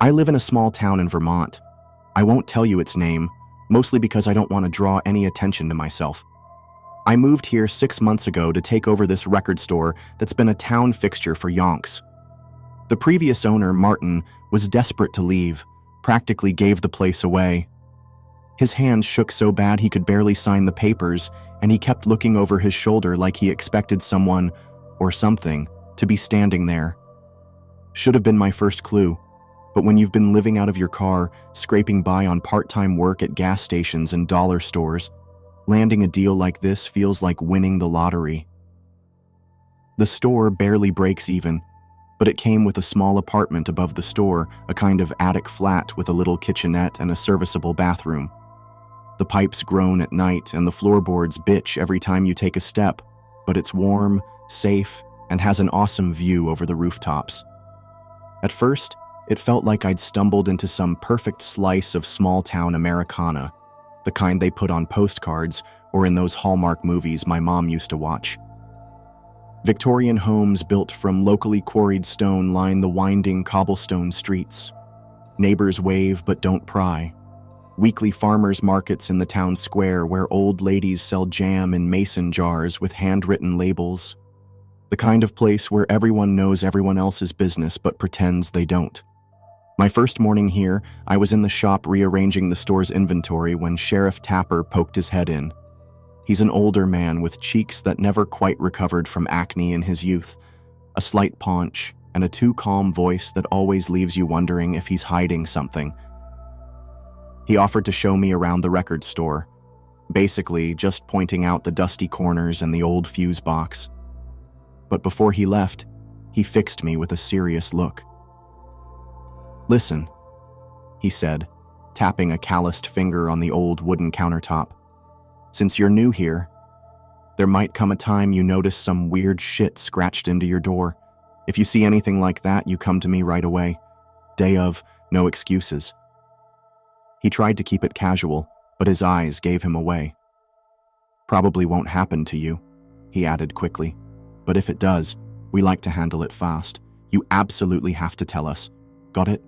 I live in a small town in Vermont. I won't tell you its name, mostly because I don't want to draw any attention to myself. I moved here 6 months ago to take over this record store that's been a town fixture for yonks. The previous owner, Martin, was desperate to leave, practically gave the place away. His hands shook so bad he could barely sign the papers, and he kept looking over his shoulder like he expected someone, or something, to be standing there. Should have been my first clue, but when you've been living out of your car, scraping by on part-time work at gas stations and dollar stores, landing a deal like this feels like winning the lottery. The store barely breaks even, but it came with a small apartment above the store, a kind of attic flat with a little kitchenette and a serviceable bathroom. The pipes groan at night and the floorboards bitch every time you take a step, but it's warm, safe, and has an awesome view over the rooftops. At first, it felt like I'd stumbled into some perfect slice of small-town Americana, the kind they put on postcards or in those Hallmark movies my mom used to watch. Victorian homes built from locally quarried stone line the winding cobblestone streets. Neighbors wave but don't pry. Weekly farmers' markets in the town square where old ladies sell jam in mason jars with handwritten labels. The kind of place where everyone knows everyone else's business but pretends they don't. My first morning here, I was in the shop rearranging the store's inventory when Sheriff Tapper poked his head in. He's an older man with cheeks that never quite recovered from acne in his youth, a slight paunch, and a too calm voice that always leaves you wondering if he's hiding something. He offered to show me around the record store, basically just pointing out the dusty corners and the old fuse box. But before he left, he fixed me with a serious look. "Listen," he said, tapping a calloused finger on the old wooden countertop. "Since you're new here, there might come a time you notice some weird shit scratched into your door. If you see anything like that, you come to me right away. Day of, no excuses." He tried to keep it casual, but his eyes gave him away. "Probably won't happen to you," he added quickly. "But if it does, we like to handle it fast. You absolutely have to tell us. Got it?"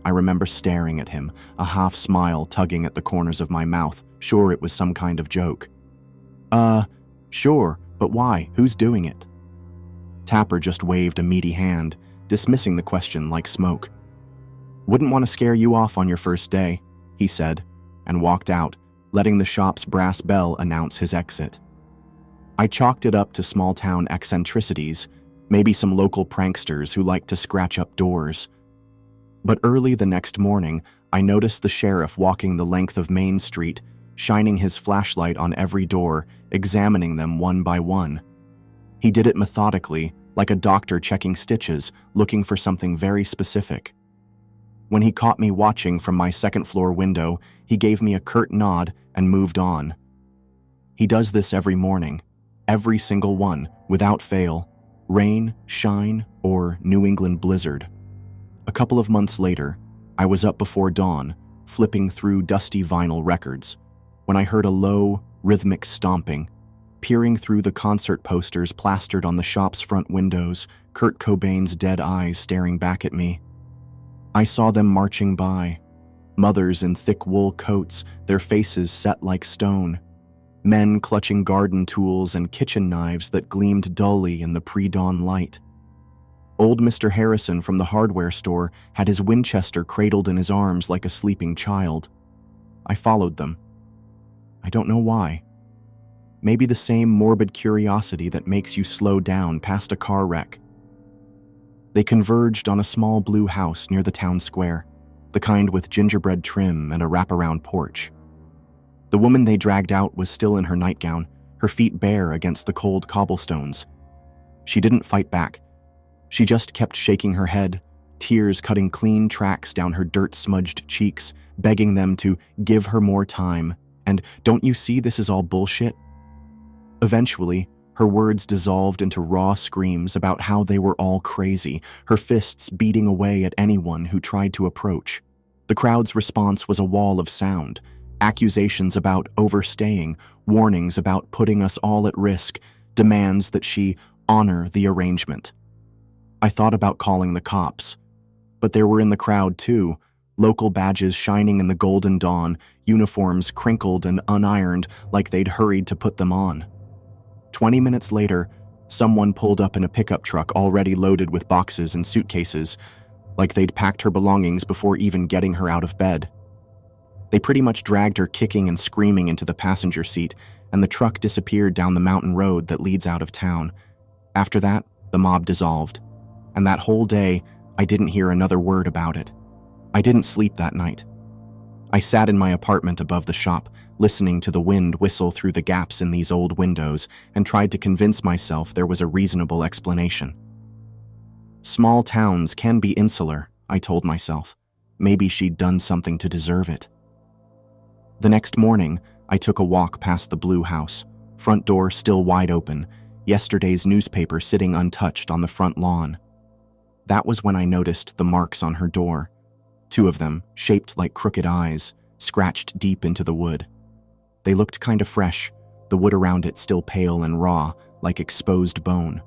I remember staring at him, a half smile tugging at the corners of my mouth, sure it was some kind of joke. Sure, but why? Who's doing it?" Tapper just waved a meaty hand, dismissing the question like smoke. "Wouldn't want to scare you off on your first day," he said, and walked out, letting the shop's brass bell announce his exit. I chalked it up to small-town eccentricities, maybe some local pranksters who like to scratch up doors. But early the next morning, I noticed the sheriff walking the length of Main Street, shining his flashlight on every door, examining them one by one. He did it methodically, like a doctor checking stitches, looking for something very specific. When he caught me watching from my second-floor window, he gave me a curt nod and moved on. He does this every morning, every single one, without fail, rain, shine, or New England blizzard. A couple of months later, I was up before dawn, flipping through dusty vinyl records, when I heard a low, rhythmic stomping. Peering through the concert posters plastered on the shop's front windows, Kurt Cobain's dead eyes staring back at me. I saw them marching by, mothers in thick wool coats, their faces set like stone, men clutching garden tools and kitchen knives that gleamed dully in the pre-dawn light. Old Mr. Harrison from the hardware store had his Winchester cradled in his arms like a sleeping child. I followed them. I don't know why. Maybe the same morbid curiosity that makes you slow down past a car wreck. They converged on a small blue house near the town square, the kind with gingerbread trim and a wraparound porch. The woman they dragged out was still in her nightgown, her feet bare against the cold cobblestones. She didn't fight back. She just kept shaking her head, tears cutting clean tracks down her dirt-smudged cheeks, begging them to give her more time, and "Don't you see this is all bullshit?" Eventually, her words dissolved into raw screams about how they were all crazy, her fists beating away at anyone who tried to approach. The crowd's response was a wall of sound, accusations about overstaying, warnings about putting us all at risk, demands that she honor the arrangement. I thought about calling the cops, But there were in the crowd, too, local badges shining in the golden dawn, uniforms crinkled and unironed like they'd hurried to put them on. 20 minutes later, someone pulled up in a pickup truck already loaded with boxes and suitcases, like they'd packed her belongings before even getting her out of bed. They pretty much dragged her kicking and screaming into the passenger seat, and the truck disappeared down the mountain road that leads out of town. After that, the mob dissolved, and that whole day, I didn't hear another word about it. I didn't sleep that night. I sat in my apartment above the shop, listening to the wind whistle through the gaps in these old windows, and tried to convince myself there was a reasonable explanation. Small towns can be insular, I told myself. Maybe she'd done something to deserve it. The next morning, I took a walk past the blue house, front door still wide open, yesterday's newspaper sitting untouched on the front lawn. That was when I noticed the marks on her door, 2 of them, shaped like crooked eyes, scratched deep into the wood. They looked kind of fresh, the wood around it still pale and raw, like exposed bone.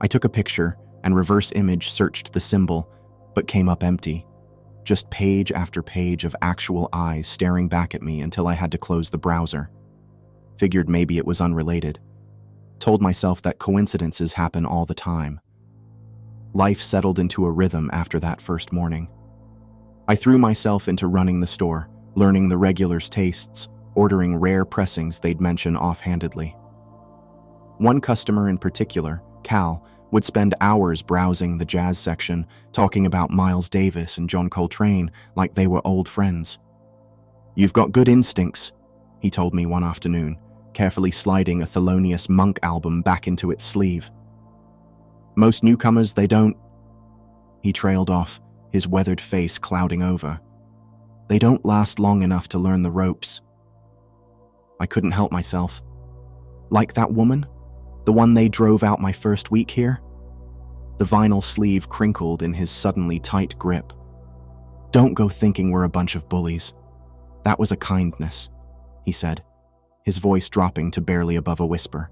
I took a picture and reverse image searched the symbol, but came up empty. Just page after page of actual eyes staring back at me until I had to close the browser. Figured maybe it was unrelated. Told myself that coincidences happen all the time. Life settled into a rhythm after that first morning. I threw myself into running the store, learning the regulars' tastes, ordering rare pressings they'd mention offhandedly. One customer in particular, Cal, would spend hours browsing the jazz section, talking about Miles Davis and John Coltrane like they were old friends. "You've got good instincts," he told me one afternoon, carefully sliding a Thelonious Monk album back into its sleeve. "Most newcomers, they don't..." He trailed off, his weathered face clouding over. "They don't last long enough to learn the ropes." I couldn't help myself. Like that woman? The one they drove out my first week here? The vinyl sleeve crinkled in his suddenly tight grip. "Don't go thinking we're a bunch of bullies. That was a kindness," he said, his voice dropping to barely above a whisper.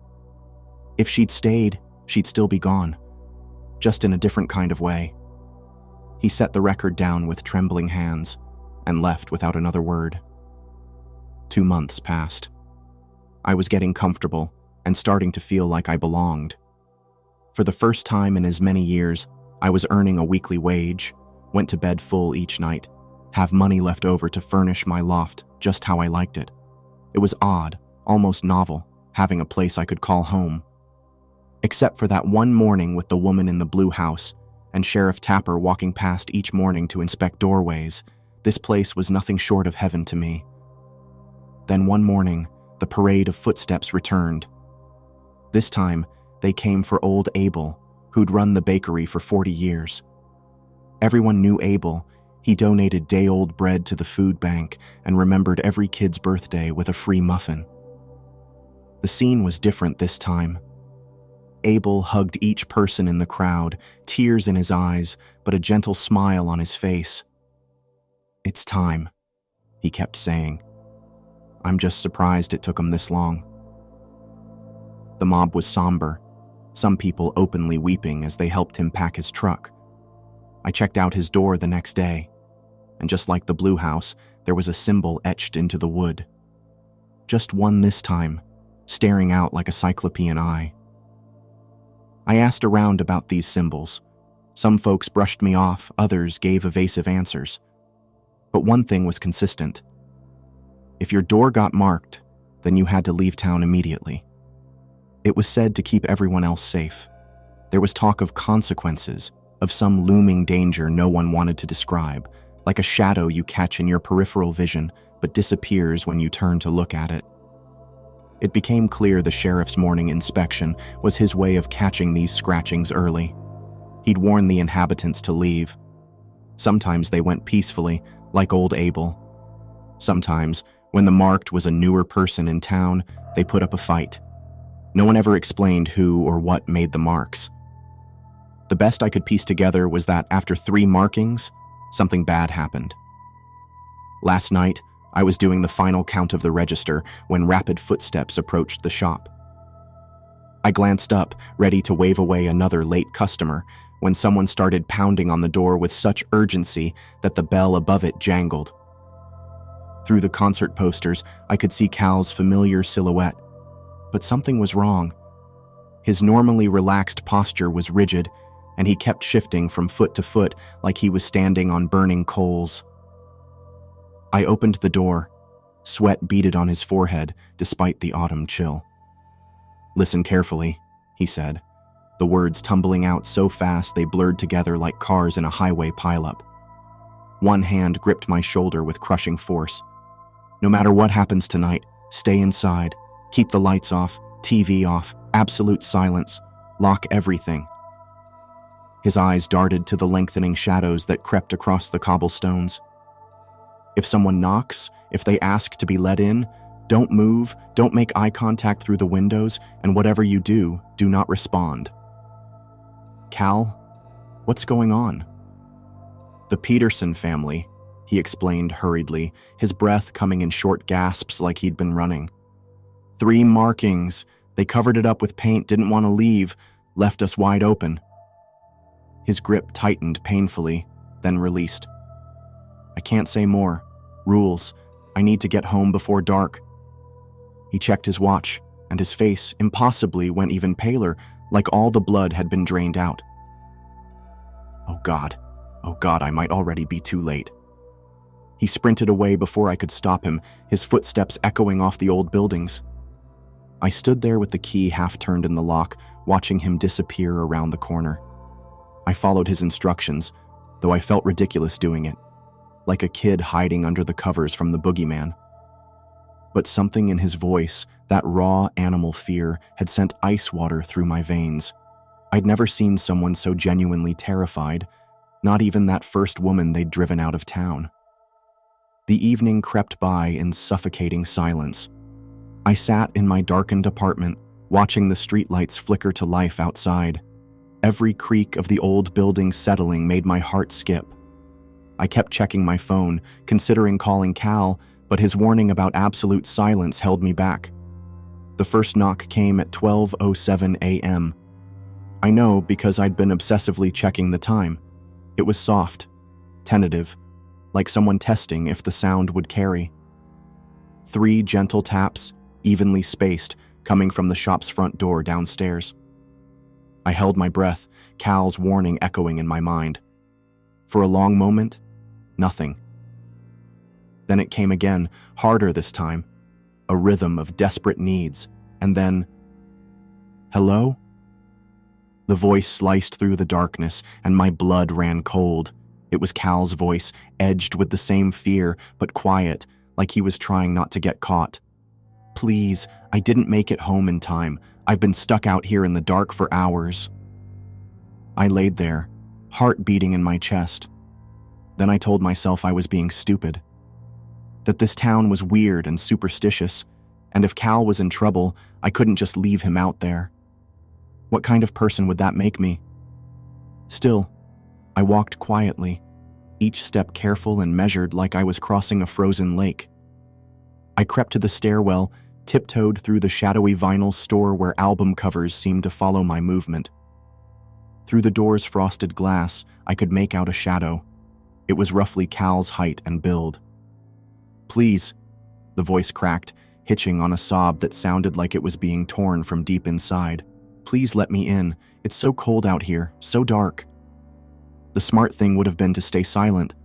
"If she'd stayed, she'd still be gone. Just in a different kind of way." He set the record down with trembling hands and left without another word. 2 months passed. I was getting comfortable and starting to feel like I belonged. For the first time in as many years, I was earning a weekly wage, went to bed full each night, have money left over to furnish my loft just how I liked it. It was odd, almost novel, having a place I could call home. Except for that one morning with the woman in the blue house and Sheriff Tapper walking past each morning to inspect doorways, this place was nothing short of heaven to me. Then one morning, the parade of footsteps returned. This time, they came for old Abel, who'd run the bakery for 40 years. Everyone knew Abel. He donated day-old bread to the food bank and remembered every kid's birthday with a free muffin. The scene was different this time. Abel hugged each person in the crowd, tears in his eyes, but a gentle smile on his face. "It's time," he kept saying. I'm just surprised it took him this long. The mob was somber, some people openly weeping as they helped him pack his truck. I checked out his door the next day, and just like the blue house, there was a symbol etched into the wood. Just one this time, staring out like a cyclopean eye. I asked around about these symbols. Some folks brushed me off, others gave evasive answers. But one thing was consistent. If your door got marked, then you had to leave town immediately. It was said to keep everyone else safe. There was talk of consequences, of some looming danger no one wanted to describe, like a shadow you catch in your peripheral vision but disappears when you turn to look at it. It became clear the sheriff's morning inspection was his way of catching these scratchings early. He'd warned the inhabitants to leave. Sometimes they went peacefully, like old Abel. Sometimes, when the marked was a newer person in town, they put up a fight. No one ever explained who or what made the marks. The best I could piece together was that after 3 markings, something bad happened. Last night, I was doing the final count of the register when rapid footsteps approached the shop. I glanced up, ready to wave away another late customer, when someone started pounding on the door with such urgency that the bell above it jangled. Through the concert posters, I could see Cal's familiar silhouette, but something was wrong. His normally relaxed posture was rigid, and he kept shifting from foot to foot like he was standing on burning coals. I opened the door. Sweat beaded on his forehead despite the autumn chill. "Listen carefully," he said, the words tumbling out so fast they blurred together like cars in a highway pileup. One hand gripped my shoulder with crushing force. "No matter what happens tonight, stay inside. Keep the lights off, TV off, absolute silence. Lock everything." His eyes darted to the lengthening shadows that crept across the cobblestones. "If someone knocks, if they ask to be let in, don't move, don't make eye contact through the windows, and whatever you do, do not respond." "Cal, what's going on?" "The Peterson family," he explained hurriedly, his breath coming in short gasps like he'd been running. 3 markings. They covered it up with paint, didn't want to leave, left us wide open." His grip tightened painfully, then released. "I can't say more. Rules. I need to get home before dark." He checked his watch, and his face, impossibly, went even paler, like all the blood had been drained out. Oh God, I might already be too late. He sprinted away before I could stop him, his footsteps echoing off the old buildings. I stood there with the key half turned in the lock, watching him disappear around the corner. I followed his instructions, though I felt ridiculous doing it, like a kid hiding under the covers from the boogeyman. But something in his voice, that raw animal fear, had sent ice water through my veins. I'd never seen someone so genuinely terrified, not even that first woman they'd driven out of town. The evening crept by in suffocating silence. I sat in my darkened apartment, watching the streetlights flicker to life outside. Every creak of the old building settling made my heart skip. I kept checking my phone, considering calling Cal, but his warning about absolute silence held me back. The first knock came at 12:07 a.m. I know because I'd been obsessively checking the time. It was soft, tentative, like someone testing if the sound would carry. 3 gentle taps, evenly spaced, coming from the shop's front door downstairs. I held my breath, Cal's warning echoing in my mind. For a long moment, nothing. Then it came again, harder this time, a rhythm of desperate needs, and then, "Hello?" The voice sliced through the darkness, and my blood ran cold. It was Cal's voice, edged with the same fear, but quiet, like he was trying not to get caught. "Please, I didn't make it home in time. I've been stuck out here in the dark for hours." I laid there, heart beating in my chest. Then I told myself I was being stupid. That this town was weird and superstitious, and if Cal was in trouble, I couldn't just leave him out there. What kind of person would that make me? Still, I walked quietly, each step careful and measured like I was crossing a frozen lake. I crept to the stairwell, tiptoed through the shadowy vinyl store where album covers seemed to follow my movement. Through the door's frosted glass, I could make out a shadow. It was roughly Cal's height and build. "Please," the voice cracked, hitching on a sob that sounded like it was being torn from deep inside. "Please let me in. It's so cold out here, so dark." The smart thing would have been to stay silent,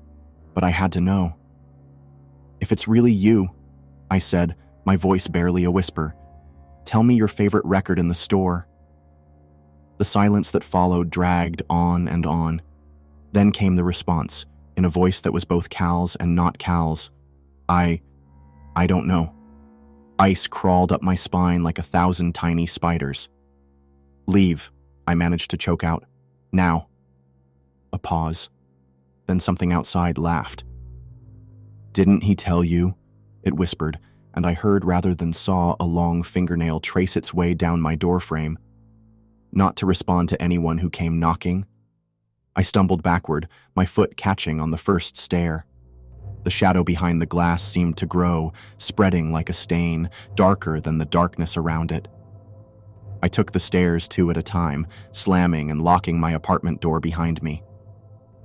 but I had to know. "If it's really you," I said, my voice barely a whisper, "tell me your favorite record in the store." The silence that followed dragged on and on. Then came the response, in a voice that was both Cal's and not Cal's. I don't know." Ice crawled up my spine like 1,000 tiny spiders. "Leave," I managed to choke out. "Now." A pause. Then something outside laughed. "Didn't he tell you?" it whispered, and I heard rather than saw a long fingernail trace its way down my doorframe. Not to respond to anyone who came knocking. I stumbled backward, my foot catching on the first stair. The shadow behind the glass seemed to grow, spreading like a stain, darker than the darkness around it. I took the stairs 2 at a time, slamming and locking my apartment door behind me.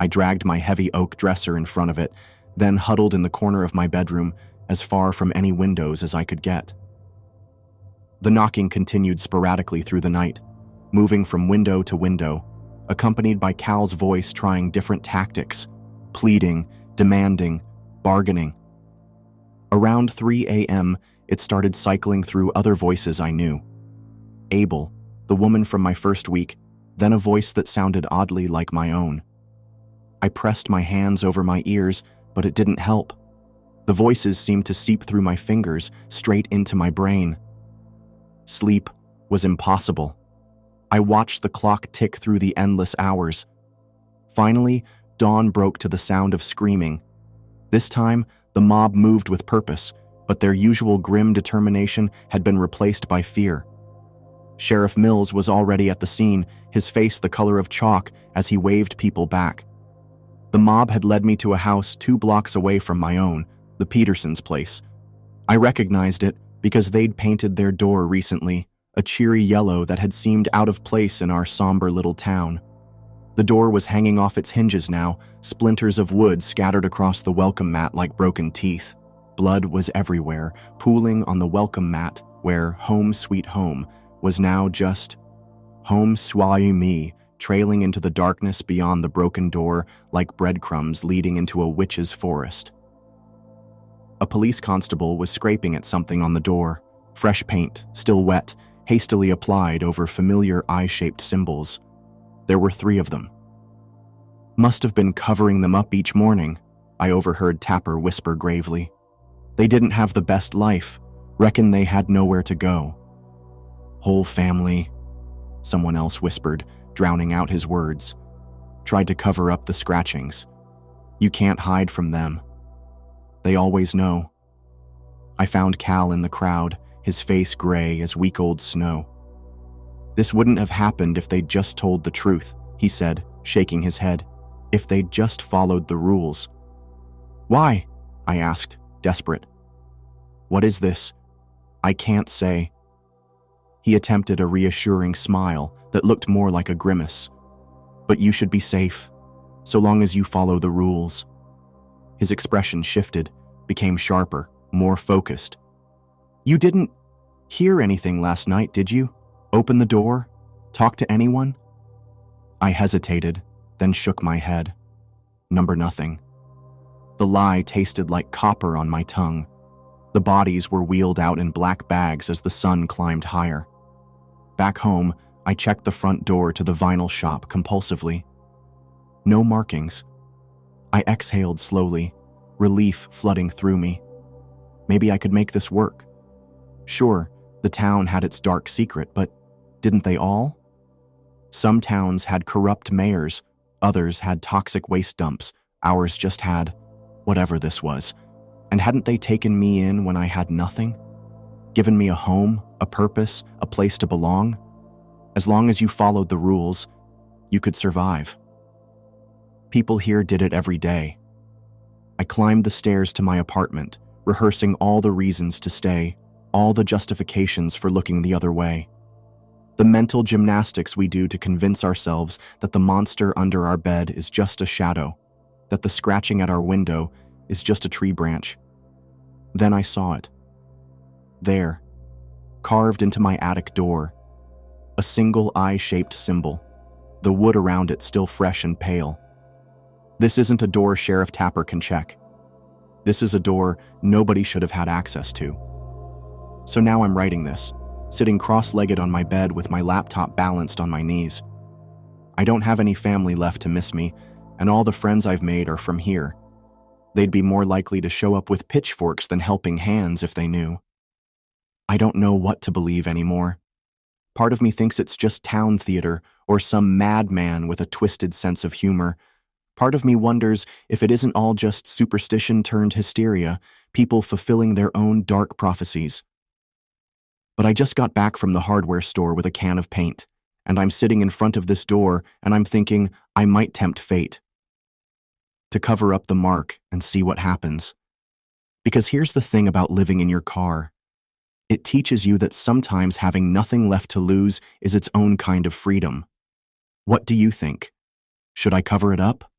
I dragged my heavy oak dresser in front of it, then huddled in the corner of my bedroom, as far from any windows as I could get. The knocking continued sporadically through the night, moving from window to window, accompanied by Cal's voice trying different tactics, pleading, demanding, bargaining. Around 3 a.m., it started cycling through other voices I knew. Abel, the woman from my first week, then a voice that sounded oddly like my own. I pressed my hands over my ears, but it didn't help. The voices seemed to seep through my fingers, straight into my brain. Sleep was impossible. I watched the clock tick through the endless hours. Finally, dawn broke to the sound of screaming. This time, the mob moved with purpose, but their usual grim determination had been replaced by fear. Sheriff Mills was already at the scene, his face the color of chalk as he waved people back. The mob had led me to a house 2 blocks away from my own, the Petersons' place. I recognized it because they'd painted their door recently, a cheery yellow that had seemed out of place in our somber little town. The door was hanging off its hinges now, splinters of wood scattered across the welcome mat like broken teeth. Blood was everywhere, pooling on the welcome mat where Home Sweet Home was now just Home Sweet Me, trailing into the darkness beyond the broken door like breadcrumbs leading into a witch's forest. A police constable was scraping at something on the door, fresh paint, still wet, hastily applied over familiar eye-shaped symbols. There were 3 of them. Must have been covering them up each morning, I overheard Tapper whisper gravely. They didn't have the best life, reckon they had nowhere to go. Whole family, someone else whispered, drowning out his words. Tried to cover up the scratchings. You can't hide from them. They always know. I found Cal in the crowd, his face gray as week-old snow. This wouldn't have happened if they'd just told the truth, he said, shaking his head. If they'd just followed the rules. Why? I asked, desperate. What is this? I can't say. He attempted a reassuring smile that looked more like a grimace. But you should be safe, so long as you follow the rules. His expression shifted, became sharper, more focused. You didn't hear anything last night, did you? Open the door? Talk to anyone? I hesitated, then shook my head. Nothing. The lie tasted like copper on my tongue. The bodies were wheeled out in black bags as the sun climbed higher. Back home, I checked the front door to the vinyl shop compulsively. No markings. I exhaled slowly, relief flooding through me. Maybe I could make this work. Sure, the town had its dark secret, but didn't they all? Some towns had corrupt mayors, others had toxic waste dumps, ours just had whatever this was. And hadn't they taken me in when I had nothing? Given me a home, a purpose, a place to belong? As long as you followed the rules, you could survive. People here did it every day. I climbed the stairs to my apartment, rehearsing all the reasons to stay, all the justifications for looking the other way. The mental gymnastics we do to convince ourselves that the monster under our bed is just a shadow, that the scratching at our window is just a tree branch. Then I saw it. There, carved into my attic door, a single eye-shaped symbol, the wood around it still fresh and pale. This isn't a door Sheriff Tapper can check. This is a door nobody should have had access to. So now I'm writing this, sitting cross-legged on my bed with my laptop balanced on my knees. I don't have any family left to miss me, and all the friends I've made are from here. They'd be more likely to show up with pitchforks than helping hands if they knew. I don't know what to believe anymore. Part of me thinks it's just town theater or some madman with a twisted sense of humor. Part of me wonders if it isn't all just superstition turned hysteria, people fulfilling their own dark prophecies. But I just got back from the hardware store with a can of paint, and I'm sitting in front of this door and I'm thinking I might tempt fate to cover up the mark and see what happens. Because here's the thing about living in your car. It teaches you that sometimes having nothing left to lose is its own kind of freedom. What do you think? Should I cover it up?